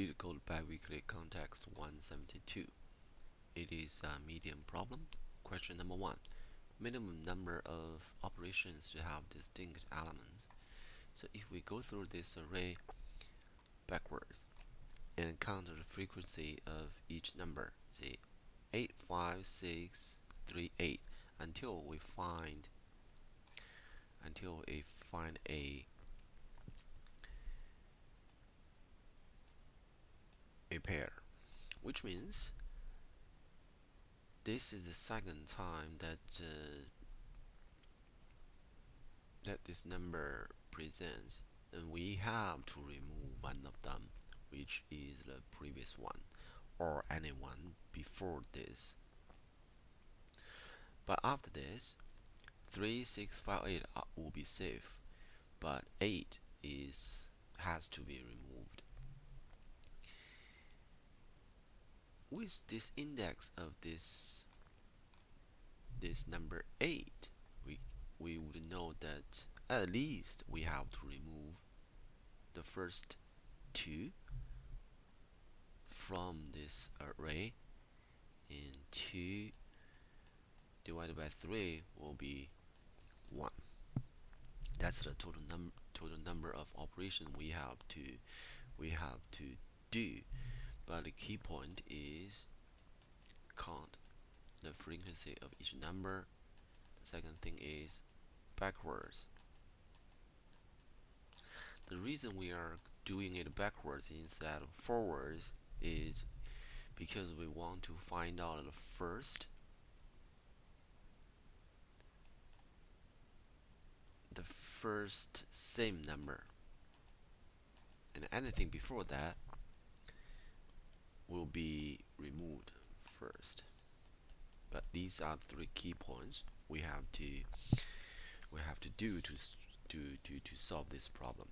Leetcode BiWeekly Context 172. It is a medium problem. Question number 1. Minimum number of operations to have distinct elements. So if we go through this array backwards and count the frequency of each number, say 8, 5, 6, 3, 8, until we find a pair, which means this is the second time that this number presents, and we have to remove one of them, which is the previous one or anyone before this. But after this, 3, 6, 5, 8 will be safe, but 8 has to be removed. With this index of this number 8, we would know that at least we have to remove the first 2 from this array, and 2 divided by 3 will be 1. That's the total number of operations we have to do. But the key point is count the frequency of each number. The second thing is backwards. The reason we are doing it backwards instead of forwards is because we want to find out the first same number, and anything before that will be removed first. But these are 3 key points we have to do to solve this problem.